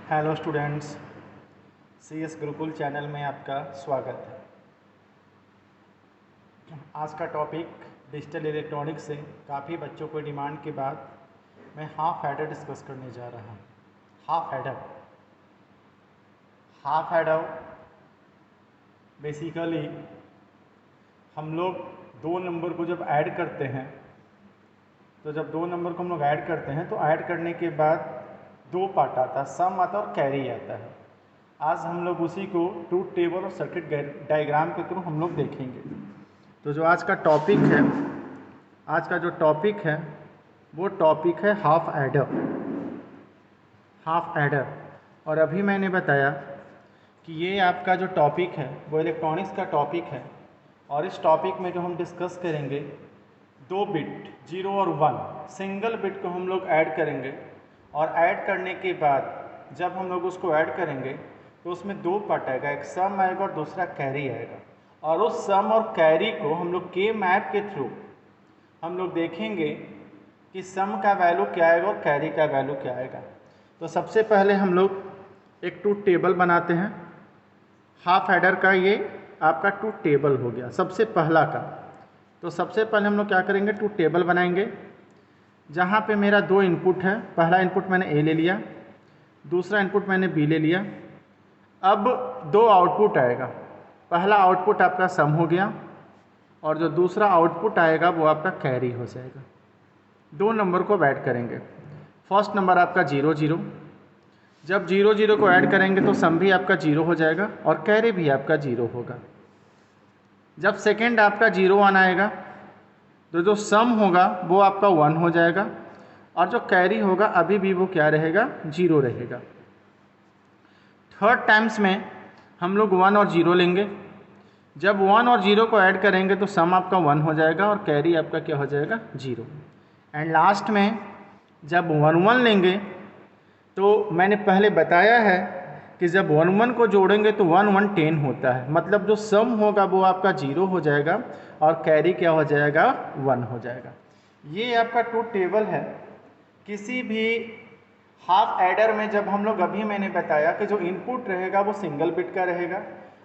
Hello students, CS Gurukul channel में आपका स्वागत है। आज का टॉपिक डिजिटल इलेक्ट्रॉनिक्स से काफ़ी बच्चों को डिमांड के बाद मैं हाफ एडर डिस्कस करने जा रहा हूँ। हाफ एडर बेसिकली हम लोग दो नंबर को जब ऐड करते हैं तो जब दो नंबर को हम लोग ऐड करते हैं तो ऐड करने के बाद दो पार्ट आता है, सम आता है और कैरी आता है। आज हम लोग उसी को ट्रूथ टेबल और सर्किट डायग्राम के थ्रू हम लोग देखेंगे। तो जो आज का टॉपिक है वो टॉपिक है हाफ एडर। और अभी मैंने बताया कि ये आपका जो टॉपिक है वो इलेक्ट्रॉनिक्स का टॉपिक है और इस टॉपिक में जो हम डिस्कस करेंगे दो बिट 0 और 1 सिंगल बिट को हम लोग ऐड करेंगे और ऐड करने के बाद जब हम लोग उसको ऐड करेंगे तो उसमें दो पार्ट आएगा, एक सम आएगा और दूसरा कैरी आएगा। और उस सम और कैरी को हम लोग के मैप के थ्रू हम लोग देखेंगे कि सम का वैल्यू क्या आएगा और कैरी का वैल्यू क्या आएगा। तो सबसे पहले हम लोग एक ट्रूथ टेबल बनाते हैं। हाफ एडर का ये आपका ट्रूथ टेबल हो गया सबसे पहला का। तो सबसे पहले हम लोग क्या करेंगे, ट्रूथ टेबल बनाएंगे जहाँ पे मेरा दो इनपुट है। पहला इनपुट मैंने ए ले लिया, दूसरा इनपुट मैंने बी ले लिया। अब दो आउटपुट आएगा, पहला आउटपुट आपका सम हो गया और जो दूसरा आउटपुट आएगा वो आपका कैरी हो जाएगा। दो नंबर को ऐड करेंगे। फर्स्ट नंबर आपका 0 0, जब 0 0 को ऐड करेंगे तो सम भी आपका 0 हो जाएगा और कैरी भी आपका 0 होगा। जब सेकेंड आपका 0 1 आएगा तो जो सम होगा वो आपका 1 हो जाएगा और जो कैरी होगा अभी भी वो क्या रहेगा, 0 रहेगा। थर्ड टाइम्स में हम लोग 1 और 0 लेंगे। जब 1 और 0 को ऐड करेंगे तो सम आपका 1 हो जाएगा और कैरी आपका क्या हो जाएगा, 0। एंड लास्ट में जब 1 1 लेंगे तो मैंने पहले बताया है कि जब 1 1 को जोड़ेंगे तो 1 1 10 होता है, मतलब जो सम होगा वो आपका 0 हो जाएगा और कैरी क्या हो जाएगा, 1 हो जाएगा। ये आपका ट्रूथ टेबल है। किसी भी हाफ एडर में जब हम लोग अभी मैंने बताया कि जो इनपुट रहेगा वो सिंगल बिट का रहेगा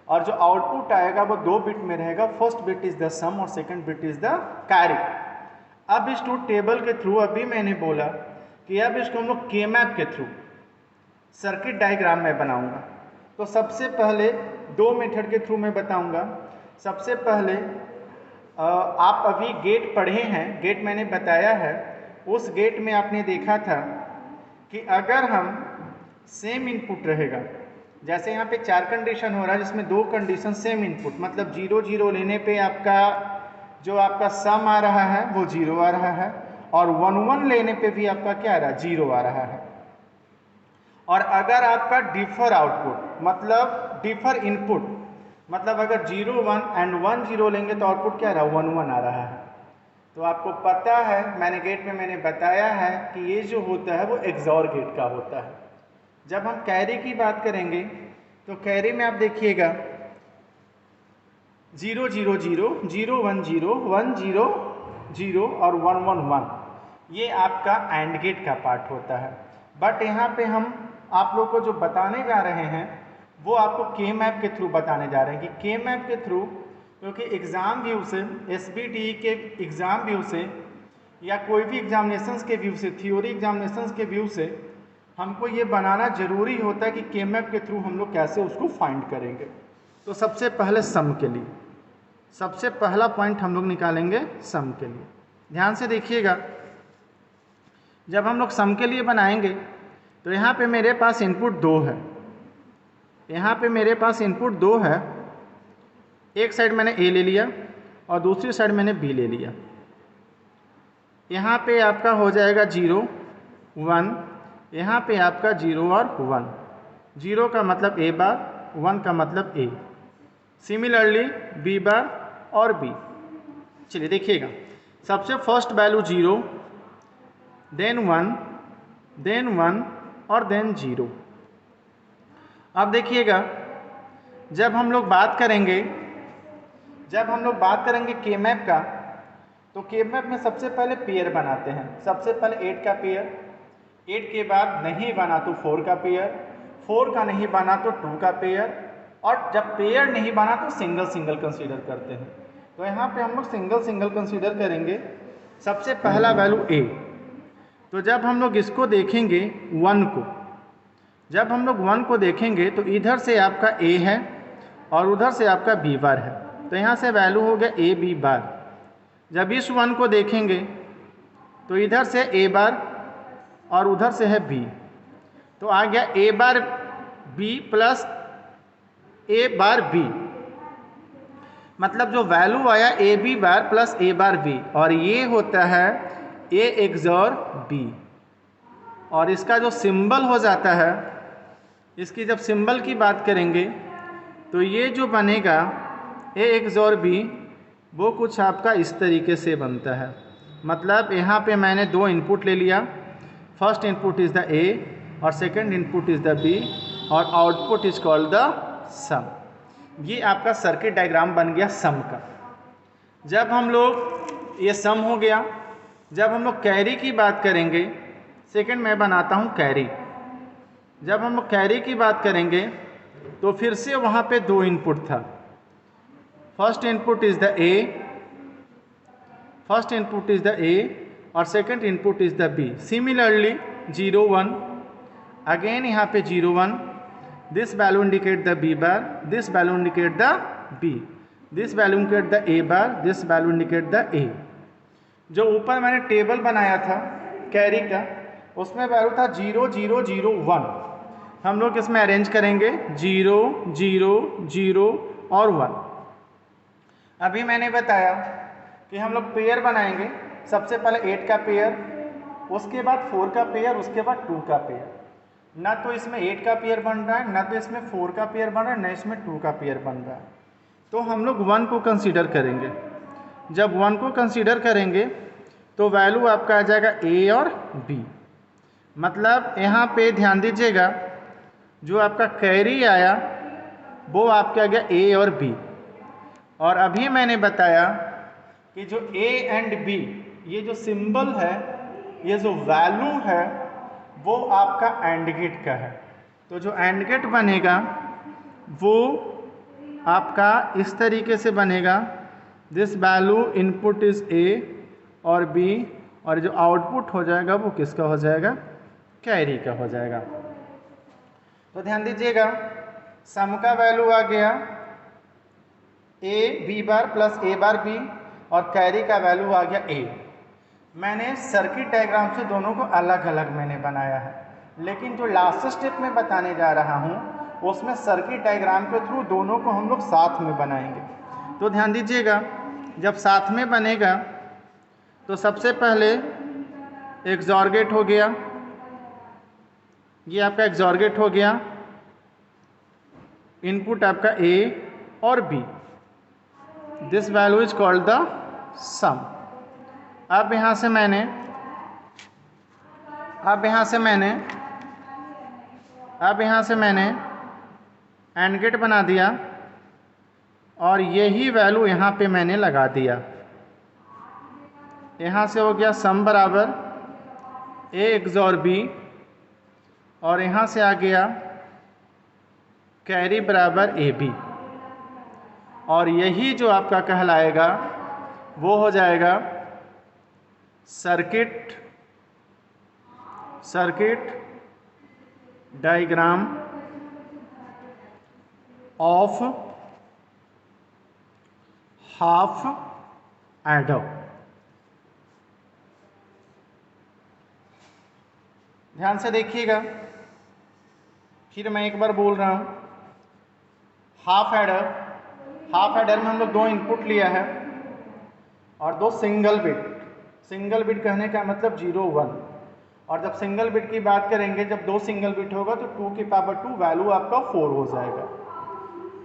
और जो आउटपुट आएगा वो दो बिट में रहेगा। फर्स्ट बिट इज द सम और second bit is the carry. अब इस ट्रूथ टेबल के थ्रू अभी मैंने बोला कि अब इसको हम लोग के मैप के थ्रू सर्किट डायग्राम में बनाऊंगा। तो सबसे पहले दो मेथड के थ्रू मैं बताऊंगा। सबसे पहले आप अभी गेट पढ़े हैं, गेट मैंने बताया है। उस गेट में आपने देखा था कि अगर हम सेम इनपुट रहेगा, जैसे यहाँ पे 4 कंडीशन हो रहा है जिसमें दो कंडीशन सेम इनपुट, मतलब 0 0 लेने पे आपका जो आपका सम आ रहा है वो 0 आ रहा है और 1 1 लेने पे भी आपका क्या आ रहा है, 0 आ रहा है। और अगर आपका डिफर आउटपुट मतलब डिफर इनपुट, मतलब अगर 0 1 एंड 1 0 लेंगे तो आउटपुट क्या आ रहा है, 1 1 आ रहा है। तो आपको पता है, मैंने गेट में मैंने बताया है कि ये जो होता है वो एक्सॉर गेट का होता है। जब हम कैरी की बात करेंगे तो कैरी में आप देखिएगा 0 0 0 0 1 0 1 0 0 और 1 1 1, ये आपका एंड गेट का पार्ट होता है। बट यहाँ पे हम आप लोग को जो बताने जा रहे हैं वो आपको के मैप के थ्रू बताने जा रहे हैं कि के मैप के थ्रू, क्योंकि एग्ज़ाम व्यू से, SBTE के एग्ज़ाम व्यू से या कोई भी एग्जामिनेशंस के व्यू से, थ्योरी एग्जामिनेशंस के व्यू से हमको ये बनाना ज़रूरी होता है कि के मैप के थ्रू हम लोग कैसे उसको फाइंड करेंगे। तो सबसे पहले सम के लिए सबसे पहला पॉइंट हम लोग निकालेंगे सम के लिए। ध्यान से देखिएगा, जब हम लोग सम के लिए बनाएंगे तो यहाँ पे मेरे पास इनपुट 2 है, यहाँ पे मेरे पास इनपुट 2 है। एक साइड मैंने ए ले लिया और दूसरी साइड मैंने बी ले लिया। यहाँ पे आपका हो जाएगा 0 1, यहाँ पे आपका 0 और 1। 0 का मतलब ए बार, 1 का मतलब ए। सिमिलरली बी बार और बी। चलिए देखिएगा, सबसे फर्स्ट वैल्यू 0, देन 1, देन 1 और देन 0। अब देखिएगा, जब हम लोग बात करेंगे के मैप का, तो के मैप में सबसे पहले पेयर बनाते हैं। सबसे पहले 8 का पेयर, 8 के बाद नहीं बना तो 4 का पेयर, 4 का नहीं बना तो 2 का पेयर, और जब पेयर नहीं बना तो सिंगल सिंगल कंसीडर करते हैं। तो यहाँ पे हम लोग सिंगल सिंगल कंसीडर करेंगे। सबसे पहला वैल्यू ए, तो जब हम लोग इसको देखेंगे 1 को, जब हम लोग 1 को देखेंगे तो इधर से आपका ए है और उधर से आपका बी बार है, तो यहाँ से वैल्यू हो गया ए बी बार। जब इस 1 को देखेंगे तो इधर से ए बार और उधर से है बी, तो आ गया A bar B plus A bar B, मतलब जो वैल्यू आया A B bar plus A bar B, और ये होता है ए एक्सॉर बी। और इसका जो सिंबल हो जाता है, इसकी जब सिंबल की बात करेंगे तो ये जो बनेगा ए एक्सॉर बी, वो कुछ आपका इस तरीके से बनता है। मतलब यहाँ पे मैंने 2 इनपुट ले लिया, first input is the A और second input is the B, और output is called the sum. ये आपका सर्किट डायग्राम बन गया सम का। जब हम लोग ये सम हो गया, जब हम लोग कैरी की बात करेंगे, सेकंड मैं बनाता हूँ कैरी। जब हम लोग कैरी की बात करेंगे तो फिर से वहाँ पे 2 इनपुट था, first input is the A, first input is the A और second input is the B. Similarly 0 1, again यहाँ पे 0 1, this value indicate the b bar, this value indicate the b, this value indicate the a bar, this value indicate the a। जो ऊपर मैंने table बनाया था carry का, उसमें value था 0 0 0 1। हम लोग इसमें अरेंज करेंगे 0 0 0 और 1। अभी मैंने बताया कि हम लोग पेयर बनाएंगे, सबसे पहले 8 का पेयर, उसके बाद 4 का पेयर, उसके बाद 2 का पेयर। ना तो इसमें 8 का पेयर बन रहा है, ना तो इसमें 4 का पेयर बन रहा है, ना इसमें 2 का पेयर बन रहा है। तो हम लोग 1 को कंसीडर करेंगे। जब 1 को कंसीडर करेंगे तो वैल्यू आपका आ जाएगा ए और बी। मतलब यहाँ पे ध्यान दीजिएगा, जो आपका कैरी आया वो आपका आ गया ए और बी। और अभी मैंने बताया कि जो ए एंड बी, ये जो सिंबल है, ये जो वैल्यू है, वो आपका एंड गेट का है। तो जो एंड गेट बनेगा वो आपका इस तरीके से बनेगा, this value input is a और बी, और जो आउटपुट हो जाएगा वो किसका हो जाएगा, कैरी का हो जाएगा। तो ध्यान दीजिएगा, सम का वैल्यू आ गया A B bar plus A bar B, और कैरी का वैल्यू आ गया ए। मैंने सर्किट डायग्राम से दोनों को अलग अलग मैंने बनाया है, लेकिन जो लास्ट स्टेप में बताने जा रहा हूँ उसमें सर्किट डायग्राम के थ्रू दोनों को हम लोग साथ में बनाएंगे। तो ध्यान दीजिएगा, जब साथ में बनेगा तो सबसे पहले एक्सॉर गेट हो गया, ये आपका एक्सॉर गेट हो गया, इनपुट आपका ए और B, this value is called the sum. अब यहाँ से मैंने एंड गेट बना दिया, और यही वैल्यू यहाँ पे मैंने लगा दिया। यहाँ से हो गया सम बराबर ए एक्सॉर बी, और यहाँ से आ गया कैरी बराबर ए बी, और यही जो आपका कहलाएगा वो हो जाएगा circuit diagram of half adder. ध्यान से देखिएगा, फिर मैं एक बार बोल रहा हूँ, हाफ एडर में हम लोग 2 इनपुट लिया है और 2 सिंगल बिट। सिंगल बिट कहने का मतलब 0 1, और जब सिंगल बिट की बात करेंगे, जब 2 सिंगल बिट होगा तो 2 की पावर 2 वैल्यू आपका 4 हो जाएगा।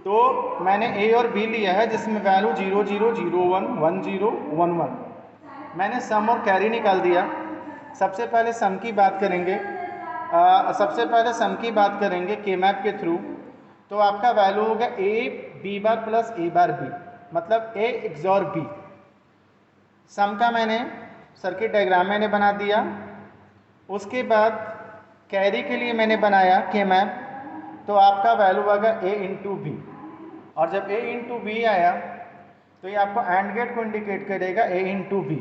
तो मैंने ए और बी लिया है जिसमें वैल्यू 0 0 0 1 1 0 1 1। मैंने सम और कैरी निकाल दिया। सबसे पहले सम की बात करेंगे के मैप के थ्रू, तो आपका वैल्यू होगा A B bar plus A bar B, मतलब ए एक्सॉर बी। सम का मैंने सर्किट डायग्राम मैंने बना दिया। उसके बाद कैरी के लिए मैंने बनाया के मैप, तो आपका वैल्यू आएगा a इंटू बी, और जब a इंटू बी आया तो ये आपको एंड गेट को इंडिकेट करेगा a इंटू बी।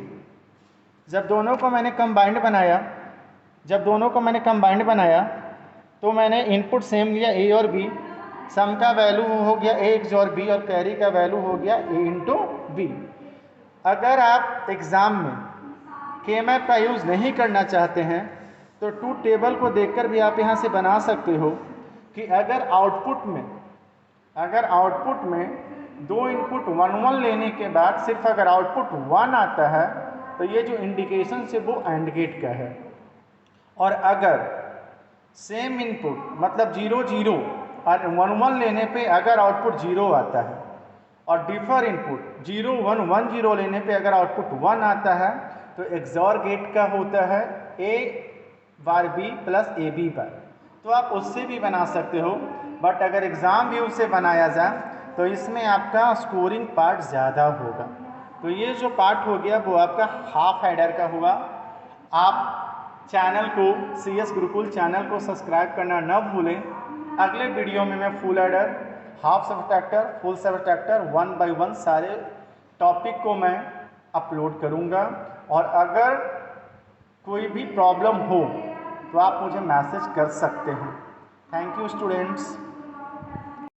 जब दोनों को मैंने कंबाइंड बनाया तो मैंने इनपुट सेम लिया a और b, सम का वैल्यू हो गया a और b और कैरी का वैल्यू हो गया a इंटू बी। अगर आप एग्ज़ाम में के मैप का यूज़ नहीं करना चाहते हैं तो ट्रूथ टेबल को देखकर भी आप यहाँ से बना सकते हो कि अगर आउटपुट में दो इनपुट 1 1 लेने के बाद सिर्फ अगर आउटपुट 1 आता है तो ये जो इंडिकेशन से वो एंड गेट का है। और अगर सेम इनपुट मतलब 0 0 और 1 1 लेने पे अगर आउटपुट 0 आता है और डिफर इनपुट 0 1 1 0 लेने पे अगर आउटपुट 1 आता है तो एक्सॉर गेट का होता है a बार b plus A B bar. तो आप उससे भी बना सकते हो, बट अगर एग्ज़ाम व्यू से बनाया जाए तो इसमें आपका स्कोरिंग पार्ट ज़्यादा होगा। तो ये जो पार्ट हो गया वो आपका हाफ एडर का हुआ। आप चैनल को CS गुरुकुल चैनल को सब्सक्राइब करना न भूलें। अगले वीडियो में मैं full adder, half subtractor, full subtractor 1 by 1 सारे टॉपिक को मैं अपलोड करूँगा। और अगर कोई भी प्रॉब्लम हो तो आप मुझे मैसेज कर सकते हैं। Thank you students.